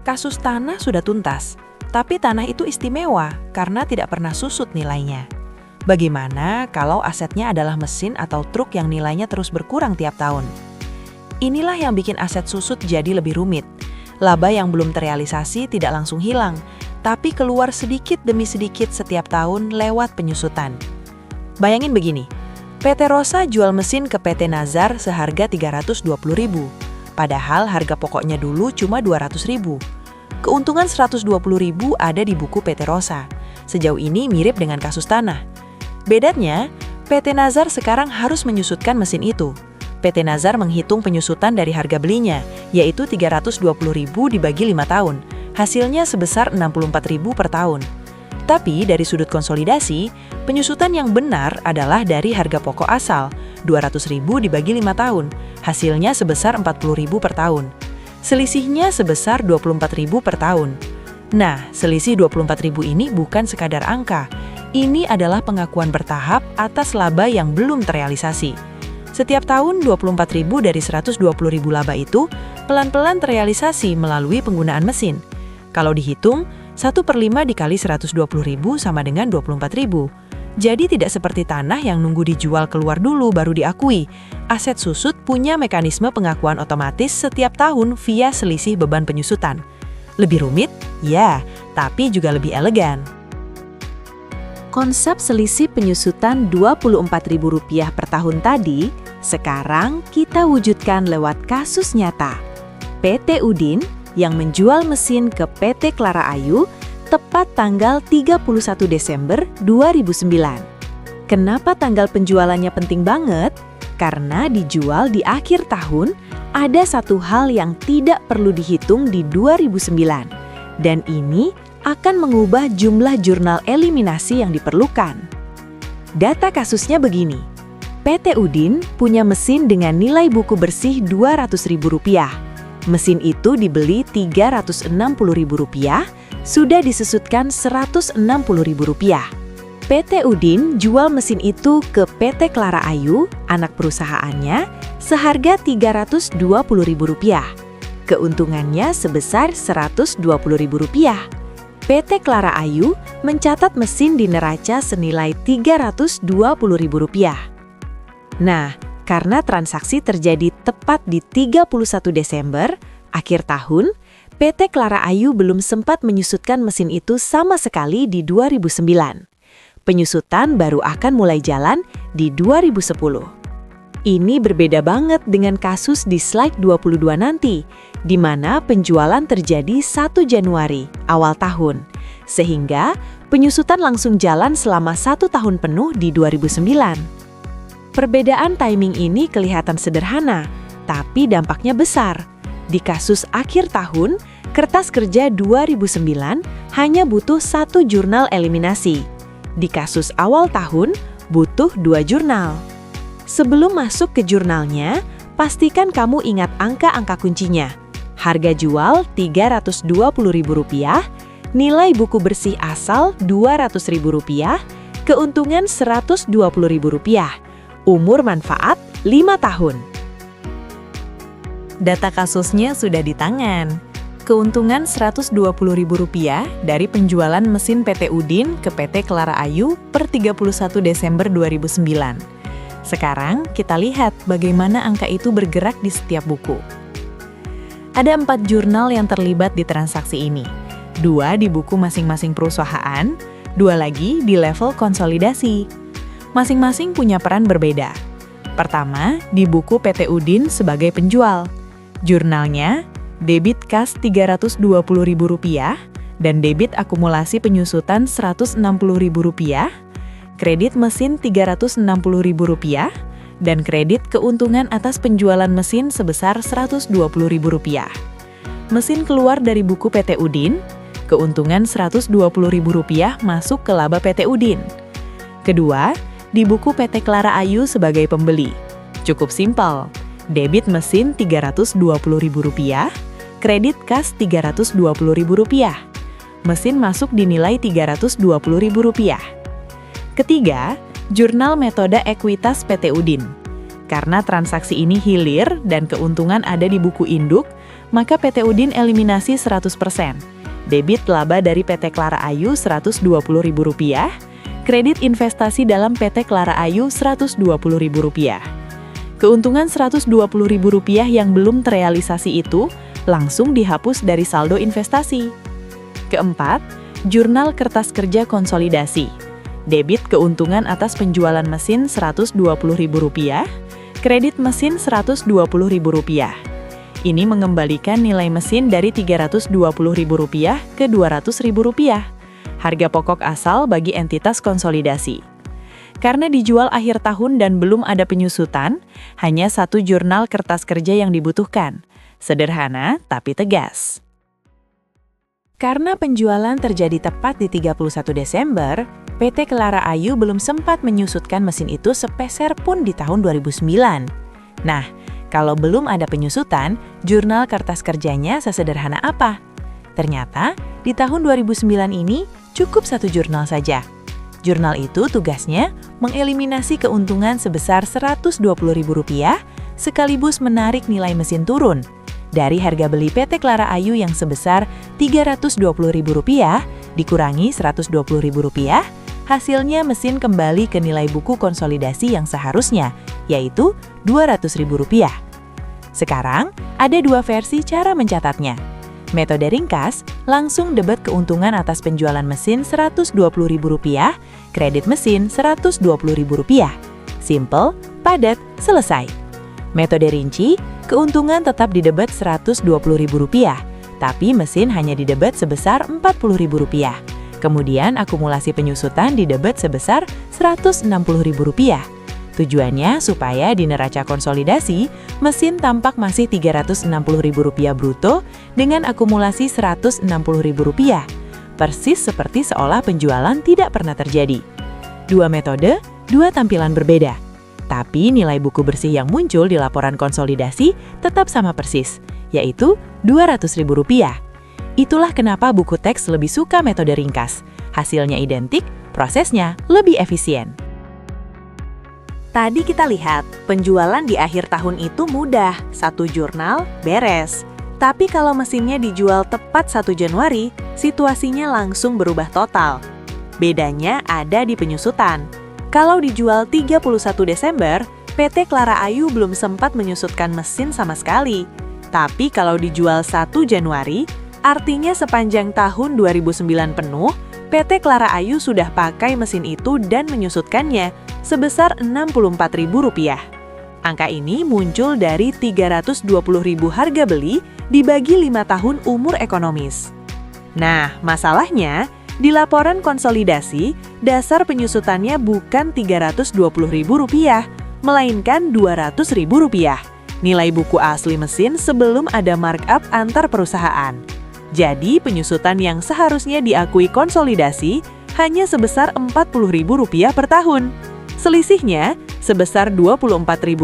Kasus tanah sudah tuntas, tapi tanah itu istimewa karena tidak pernah susut nilainya. Bagaimana kalau asetnya adalah mesin atau truk yang nilainya terus berkurang tiap tahun? Inilah yang bikin aset susut jadi lebih rumit. Laba yang belum terrealisasi tidak langsung hilang, tapi keluar sedikit demi sedikit setiap tahun lewat penyusutan. Bayangin begini, PT Rosa jual mesin ke PT Nazar seharga Rp320.000, padahal harga pokoknya dulu cuma Rp200.000. Keuntungan Rp120.000 ada di buku PT Rosa. Sejauh ini mirip dengan kasus tanah. Bedanya, PT Nazar sekarang harus menyusutkan mesin itu. PT Nazar menghitung penyusutan dari harga belinya, yaitu Rp320.000 dibagi 5 tahun. Hasilnya sebesar Rp64.000 per tahun. Tapi dari sudut konsolidasi, penyusutan yang benar adalah dari harga pokok asal, Rp200.000 dibagi 5 tahun. Hasilnya sebesar Rp40.000 per tahun. Selisihnya sebesar Rp24.000 per tahun. Nah, selisih Rp24.000 ini bukan sekadar angka. Ini adalah pengakuan bertahap atas laba yang belum terrealisasi. Setiap tahun Rp24.000 dari Rp120.000 laba itu pelan-pelan terrealisasi melalui penggunaan mesin. Kalau dihitung, 1/5 dikali Rp120.000 sama dengan Rp24.000. Jadi tidak seperti tanah yang nunggu dijual keluar dulu baru diakui. Aset susut punya mekanisme pengakuan otomatis setiap tahun via selisih beban penyusutan. Lebih rumit? Ya, tapi juga lebih elegan. Konsep selisih penyusutan Rp24.000 per tahun tadi, sekarang kita wujudkan lewat kasus nyata. PT Udin yang menjual mesin ke PT Clara Ayu tepat tanggal 31 Desember 2009. Kenapa tanggal penjualannya penting banget? Karena dijual di akhir tahun, ada satu hal yang tidak perlu dihitung di 2009. Dan ini akan mengubah jumlah jurnal eliminasi yang diperlukan. Data kasusnya begini. PT Udin punya mesin dengan nilai buku bersih Rp200.000. Mesin itu dibeli Rp360.000, sudah disusutkan Rp160.000. PT Udin jual mesin itu ke PT Clara Ayu, anak perusahaannya, seharga Rp320.000. Keuntungannya sebesar Rp120.000. PT Clara Ayu mencatat mesin di neraca senilai Rp320.000. Nah, karena transaksi terjadi tepat di 31 Desember, akhir tahun, PT Clara Ayu belum sempat menyusutkan mesin itu sama sekali di 2009. Penyusutan baru akan mulai jalan di 2010. Ini berbeda banget dengan kasus di slide 22 nanti, di mana penjualan terjadi 1 Januari, awal tahun. Sehingga penyusutan langsung jalan selama 1 tahun penuh di 2009. Perbedaan timing ini kelihatan sederhana, tapi dampaknya besar. Di kasus akhir tahun, kertas kerja 2009 hanya butuh 1 jurnal eliminasi. Di kasus awal tahun, butuh 2 jurnal. Sebelum masuk ke jurnalnya, pastikan kamu ingat angka-angka kuncinya. Harga jual Rp320.000, nilai buku bersih asal Rp200.000, keuntungan Rp120.000. Umur manfaat 5 tahun. Data kasusnya sudah di tangan. Keuntungan Rp120.000 dari penjualan mesin PT Udin ke PT Clara Ayu per 31 Desember 2009. Sekarang kita lihat bagaimana angka itu bergerak di setiap buku. Ada 4 jurnal yang terlibat di transaksi ini. 2 di buku masing-masing perusahaan, 2 lagi di level konsolidasi. Masing-masing punya peran berbeda. Pertama, di buku PT Udin sebagai penjual. Jurnalnya, debit kas Rp320.000 dan debit akumulasi penyusutan Rp160.000, kredit mesin Rp360.000, dan kredit keuntungan atas penjualan mesin sebesar Rp120.000. Mesin keluar dari buku PT Udin, keuntungan Rp120.000 masuk ke laba PT Udin. Kedua, di buku PT Clara Ayu sebagai pembeli. Cukup simpel, debit mesin Rp320.000, kredit kas Rp320.000. Mesin masuk dinilai Rp320.000. Ketiga, jurnal metode ekuitas PT Udin. Karena transaksi ini hilir dan keuntungan ada di buku induk, maka PT Udin eliminasi 100%. Debit laba dari PT Clara Ayu Rp120.000, kredit investasi dalam PT Clara Ayu Rp120.000. Keuntungan Rp120.000 yang belum terrealisasi itu langsung dihapus dari saldo investasi. Keempat, jurnal kertas kerja konsolidasi. Debit keuntungan atas penjualan mesin Rp120.000, kredit mesin Rp120.000. Ini mengembalikan nilai mesin dari Rp320.000 ke Rp200.000. Harga pokok asal bagi entitas konsolidasi. Karena dijual akhir tahun dan belum ada penyusutan, hanya satu jurnal kertas kerja yang dibutuhkan. Sederhana tapi tegas. Karena penjualan terjadi tepat di 31 Desember, PT Clara Ayu belum sempat menyusutkan mesin itu sepeser pun di tahun 2009. Nah, kalau belum ada penyusutan, jurnal kertas kerjanya sesederhana apa? Ternyata, di tahun 2009 ini cukup satu jurnal saja. Jurnal itu tugasnya mengeliminasi keuntungan sebesar Rp120.000 sekaligus menarik nilai mesin turun. Dari harga beli PT Clara Ayu yang sebesar Rp320.000 dikurangi Rp120.000, hasilnya mesin kembali ke nilai buku konsolidasi yang seharusnya, yaitu Rp200.000. Sekarang, ada dua versi cara mencatatnya. Metode ringkas, langsung debit keuntungan atas penjualan mesin Rp120.000, kredit mesin Rp120.000. Simple, padat, selesai. Metode rinci, keuntungan tetap didebet Rp120.000, tapi mesin hanya didebet sebesar Rp40.000. Kemudian akumulasi penyusutan didebet sebesar Rp160.000. Tujuannya supaya di neraca konsolidasi, mesin tampak masih Rp360.000 bruto dengan akumulasi Rp160.000. Persis seperti seolah penjualan tidak pernah terjadi. Dua metode, dua tampilan berbeda. Tapi nilai buku bersih yang muncul di laporan konsolidasi tetap sama persis, yaitu Rp200.000. Itulah kenapa buku teks lebih suka metode ringkas. Hasilnya identik, prosesnya lebih efisien. Tadi kita lihat, penjualan di akhir tahun itu mudah, satu jurnal, beres. Tapi kalau mesinnya dijual tepat 1 Januari, situasinya langsung berubah total. Bedanya ada di penyusutan. Kalau dijual 31 Desember, PT Clara Ayu belum sempat menyusutkan mesin sama sekali. Tapi kalau dijual 1 Januari, artinya sepanjang tahun 2009 penuh, PT Clara Ayu sudah pakai mesin itu dan menyusutkannya sebesar Rp64.000. Angka ini muncul dari Rp320.000 harga beli dibagi 5 tahun umur ekonomis. Nah, masalahnya, di laporan konsolidasi, dasar penyusutannya bukan Rp320.000, melainkan Rp200.000. Nilai buku asli mesin sebelum ada markup antar perusahaan. Jadi, penyusutan yang seharusnya diakui konsolidasi hanya sebesar Rp40.000 per tahun. Selisihnya, sebesar Rp24.000,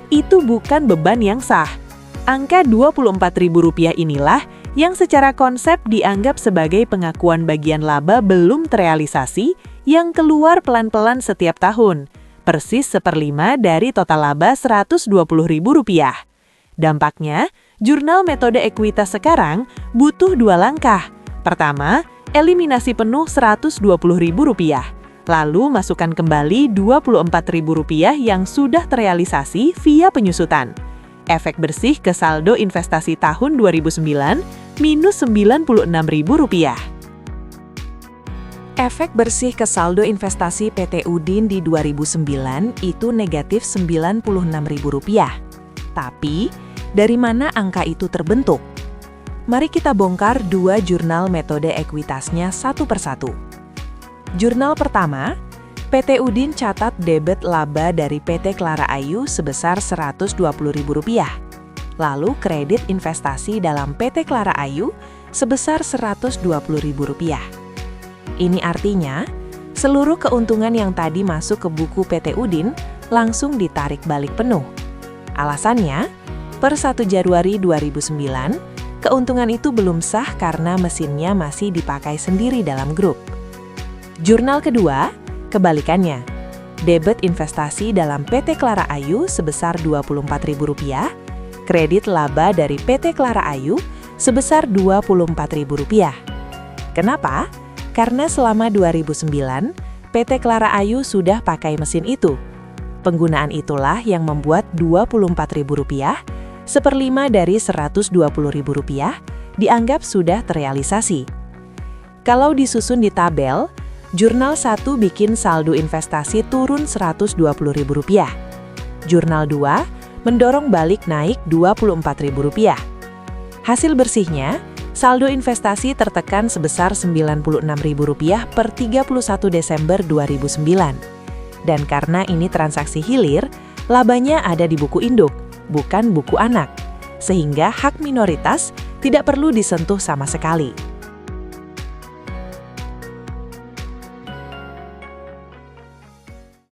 itu bukan beban yang sah. Angka Rp24.000 inilah yang secara konsep dianggap sebagai pengakuan bagian laba belum terrealisasi yang keluar pelan-pelan setiap tahun, persis 1/5 dari total laba Rp120.000. Dampaknya, jurnal metode ekuitas sekarang butuh 2 langkah. Pertama, eliminasi penuh Rp120.000, lalu masukkan kembali Rp24.000 yang sudah terrealisasi via penyusutan. Efek bersih ke saldo investasi tahun 2009 minus Rp96.000. Efek bersih ke saldo investasi PT Udin di 2009 itu negatif Rp96.000. Tapi, dari mana angka itu terbentuk? Mari kita bongkar 2 jurnal metode ekuitasnya satu persatu. Jurnal pertama, PT Udin catat debit laba dari PT Clara Ayu sebesar Rp120.000. Lalu kredit investasi dalam PT Clara Ayu sebesar Rp120.000. Ini artinya, seluruh keuntungan yang tadi masuk ke buku PT Udin langsung ditarik balik penuh. Alasannya, per 1 Januari 2009, keuntungan itu belum sah karena mesinnya masih dipakai sendiri dalam grup. Jurnal kedua, kebalikannya. Debit investasi dalam PT Clara Ayu sebesar Rp24.000, kredit laba dari PT Clara Ayu sebesar Rp24.000. Kenapa? Karena selama 2009, PT Clara Ayu sudah pakai mesin itu. Penggunaan itulah yang membuat Rp24.000, seperlima dari Rp120.000, dianggap sudah terrealisasi. Kalau disusun di tabel, Jurnal 1 bikin saldo investasi turun Rp120.000. Jurnal 2 mendorong balik naik Rp24.000. Hasil bersihnya, saldo investasi tertekan sebesar Rp96.000 per 31 Desember 2009. Dan karena ini transaksi hilir, labanya ada di buku induk, bukan buku anak. Sehingga hak minoritas tidak perlu disentuh sama sekali.